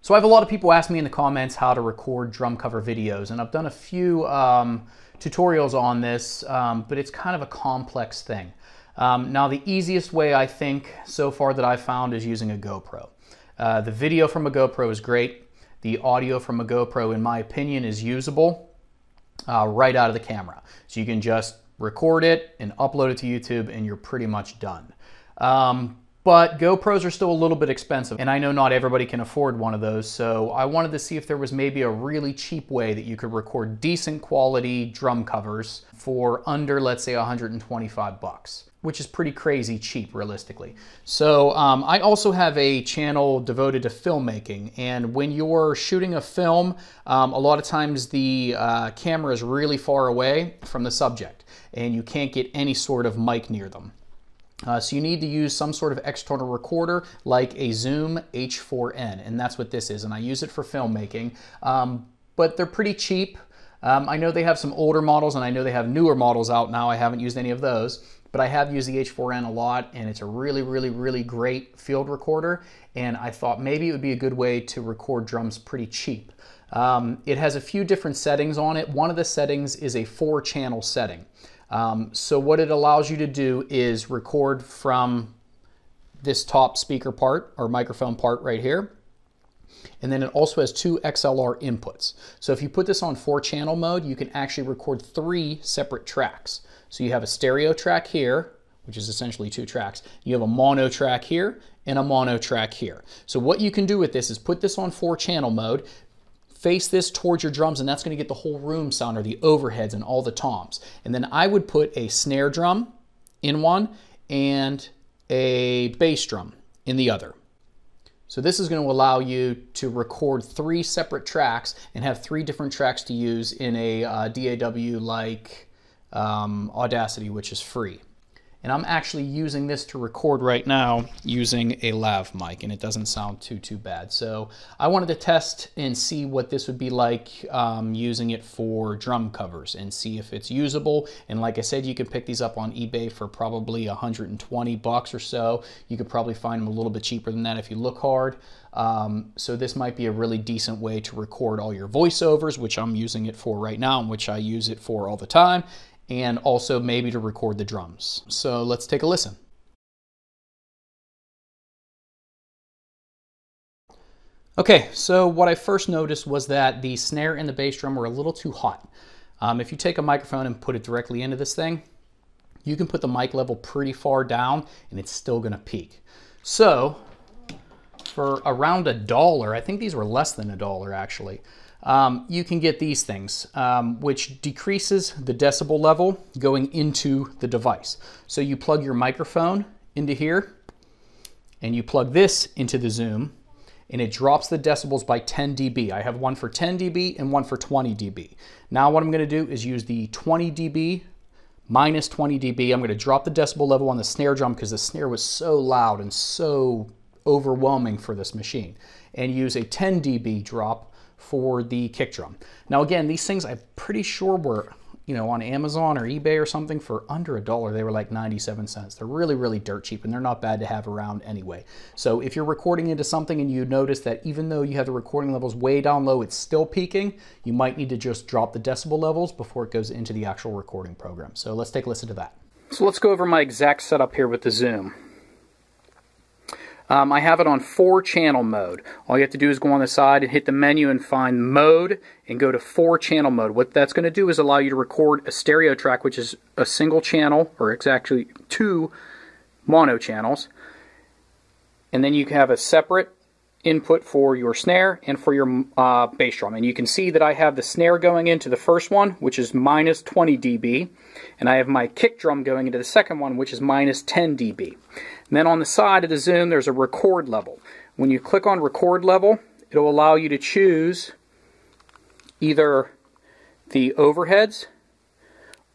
So I have a lot of people ask me in the comments how to record drum cover videos, and I've done a few tutorials on this, but it's kind of a complex thing. Now the easiest way I think so far that I've found is using a GoPro. The video from a GoPro is great. The audio from a GoPro, in my opinion, is usable right out of the camera. So you can just record it and upload it to YouTube and you're pretty much done. But GoPros are still a little bit expensive, and I know not everybody can afford one of those, so I wanted to see if there was maybe a really cheap way that you could record decent quality drum covers for under, let's say, 125 bucks, which is pretty crazy cheap, realistically. So I also have a channel devoted to filmmaking, and when you're shooting a film, a lot of times the camera is really far away from the subject, and you can't get any sort of mic near them. So you need to use some sort of external recorder like a Zoom h4n, and that's what this is, and I use it for filmmaking. But they're pretty cheap. I know they have some older models, and I know they have newer models out now. I haven't used any of those, but I have used the h4n a lot, and it's a really great field recorder, and I thought maybe it would be a good way to record drums pretty cheap. It has a few different settings on it. One of the settings is a 4-channel setting. So what it allows you to do is record from this top speaker part or microphone part right here. And then it also has 2 XLR inputs. So if you put this on 4-channel mode, you can actually record 3 separate tracks. So you have a stereo track here, which is essentially 2 tracks. You have a mono track here and a mono track here. So what you can do with this is put this on 4-channel mode, face this towards your drums, and that's going to get the whole room sound, or the overheads and all the toms. And then I would put a snare drum in one and a bass drum in the other. So this is going to allow you to record 3 separate tracks and have 3 different tracks to use in a DAW like Audacity, which is free. And I'm actually using this to record right now using a lav mic, and it doesn't sound too bad. So I wanted to test and see what this would be like using it for drum covers and see if it's usable. And like I said, you can pick these up on eBay for probably 120 bucks or so. You could probably find them a little bit cheaper than that if you look hard. So this might be a really decent way to record all your voiceovers, which I'm using it for right now and which I use it for all the time, and also maybe to record the drums. So let's take a listen. Okay, so what I first noticed was that the snare and the bass drum were a little too hot. If you take a microphone and put it directly into this thing, you can put the mic level pretty far down and it's still gonna peak. So for around $1, I think these were less than $1 actually, you can get these things, which decreases the decibel level going into the device. So you plug your microphone into here, and you plug this into the Zoom, and it drops the decibels by 10 dB. I have one for 10 dB and one for 20 dB. Now what I'm going to do is use the 20 dB minus 20 dB. I'm going to drop the decibel level on the snare drum because the snare was so loud and so overwhelming for this machine, and use a 10 dB drop for the kick drum. Now again, these things I'm pretty sure were, on Amazon or eBay or something for under $1. They were like 97 cents. They're really dirt cheap, and they're not bad to have around anyway. So if you're recording into something and you notice that even though you have the recording levels way down low, it's still peaking, you might need to just drop the decibel levels before it goes into the actual recording program. So let's take a listen to that. So let's go over my exact setup here with the Zoom. I have it on 4-channel mode. All you have to do is go on the side and hit the menu and find mode and go to 4-channel mode. What that's going to do is allow you to record a stereo track, which is a single channel, or it's actually 2 mono channels. And then you have a separate input for your snare and for your bass drum. And you can see that I have the snare going into the first one, which is minus 20 dB, and I have my kick drum going into the second one, which is minus 10 dB. And then on the side of the Zoom, there's a record level. When you click on record level, it'll allow you to choose either the overheads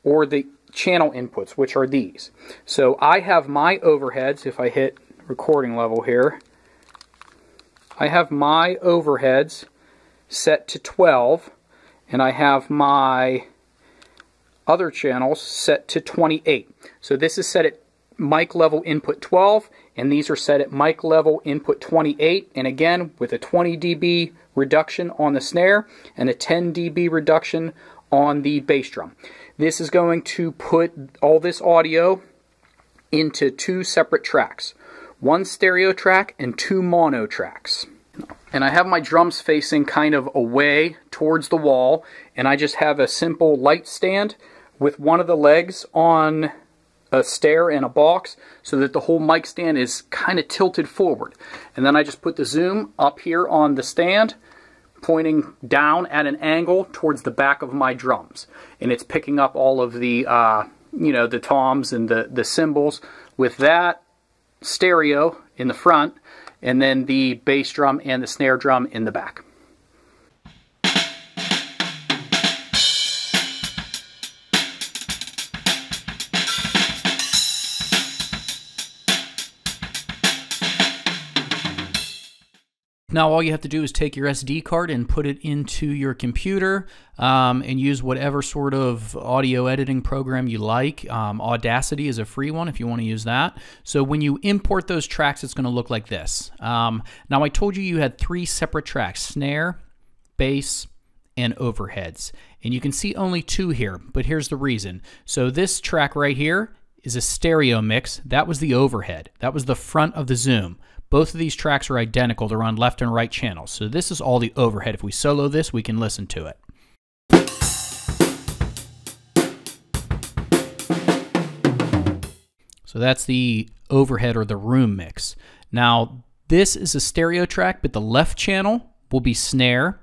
or the channel inputs, which are these. So I have my overheads. If I hit recording level here, I have my overheads set to 12, and I have my other channels set to 28. So this is set at mic level input 12, and these are set at mic level input 28, and again with a 20 dB reduction on the snare and a 10 dB reduction on the bass drum. This is going to put all this audio into two separate tracks, one stereo track and two mono tracks. And I have my drums facing kind of away towards the wall, and I just have a simple light stand with one of the legs on a stair and a box so that the whole mic stand is kind of tilted forward. And then I just put the zoom up here on the stand, pointing down at an angle towards the back of my drums. And it's picking up all of the, you know, the toms and the cymbals with that stereo in the front, and then the bass drum and the snare drum in the back. Now all you have to do is take your SD card and put it into your computer and use whatever sort of audio editing program you like. Audacity is a free one if you want to use that. So when you import those tracks, it's going to look like this. Now I told you had three separate tracks: snare, bass, and overheads. And you can see only two here, but here's the reason. So this track right here is a stereo mix. That was the overhead. That was the front of the zoom. Both of these tracks are identical. They're on left and right channels. So this is all the overhead. If we solo this, we can listen to it. So that's the overhead or the room mix. Now, this is a stereo track, but the left channel will be snare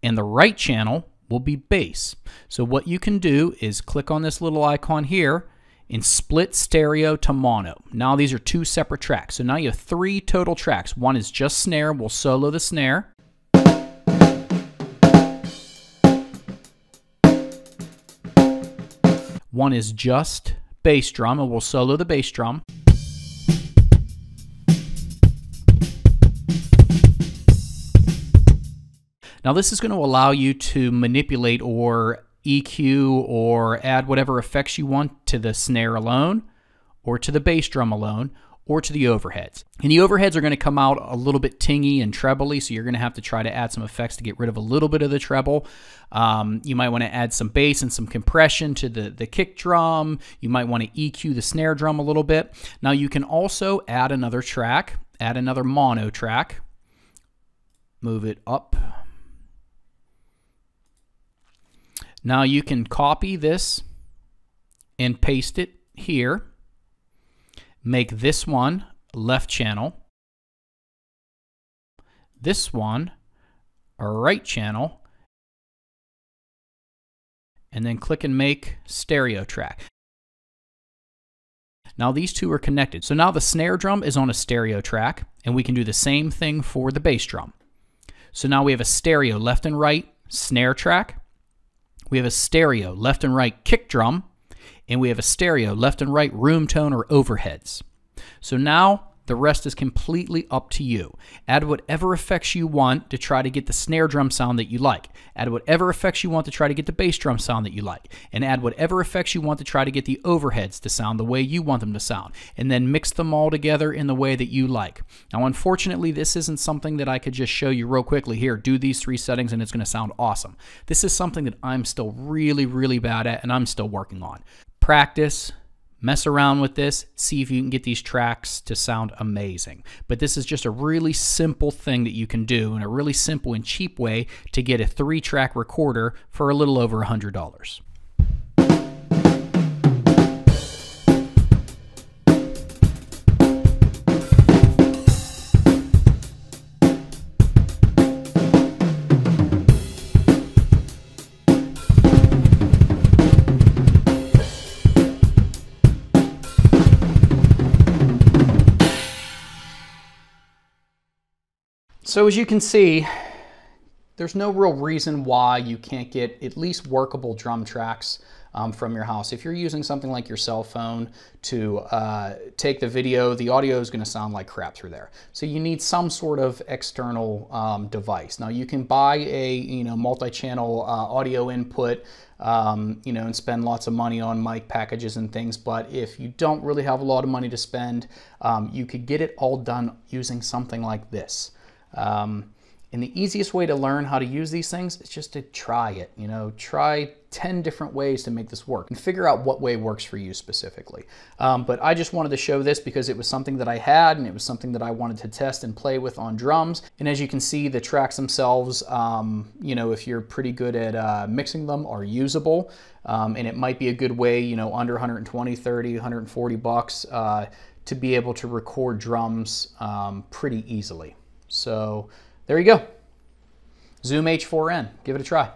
and the right channel will be bass. So what you can do is click on this little icon here and split stereo to mono. Now these are two separate tracks. So now you have three total tracks. One is just snare. We'll solo the snare. One is just bass drum, and we'll solo the bass drum. Now this is going to allow you to manipulate or EQ or add whatever effects you want to the snare alone, or to the bass drum alone, or to the overheads. And the overheads are going to come out a little bit tingy and trebly, so you're going to have to try to add some effects to get rid of a little bit of the treble. You might want to add some bass and some compression to the kick drum. You might want to EQ the snare drum a little bit. Now you can also add another track, add another mono track. Move it up. Now you can copy this and paste it here. Make this one left channel, this one a right channel, and then click and make stereo track. Now these two are connected. So now the snare drum is on a stereo track, and we can do the same thing for the bass drum. So now we have a stereo left and right snare track. We have a stereo left and right kick drum, and we have a stereo left and right room tone or overheads. So now the rest is completely up to you. Add whatever effects you want to try to get the snare drum sound that you like. Add whatever effects you want to try to get the bass drum sound that you like. And add whatever effects you want to try to get the overheads to sound the way you want them to sound. And then mix them all together in the way that you like. Now, unfortunately, this isn't something that I could just show you real quickly. Here, do these three settings and it's going to sound awesome. This is something that I'm still really, really bad at, and I'm still working on. Practice. Mess around with this, see if you can get these tracks to sound amazing. But this is just a really simple thing that you can do, and a really simple and cheap way to get a 3-track recorder for a little over $100. So as you can see, there's no real reason why you can't get at least workable drum tracks from your house. If you're using something like your cell phone to take the video, the audio is going to sound like crap through there. So you need some sort of external device. Now you can buy a multi-channel audio input, and spend lots of money on mic packages and things. But if you don't really have a lot of money to spend, you could get it all done using something like this. And the easiest way to learn how to use these things is just to try it. Try 10 different ways to make this work and figure out what way works for you specifically. But I just wanted to show this because it was something that I had, and it was something that I wanted to test and play with on drums. And as you can see, the tracks themselves, if you're pretty good at mixing them, are usable. And it might be a good way, under 120, 30, 140 bucks to be able to record drums pretty easily. So there you go. Zoom H4n. Give it a try.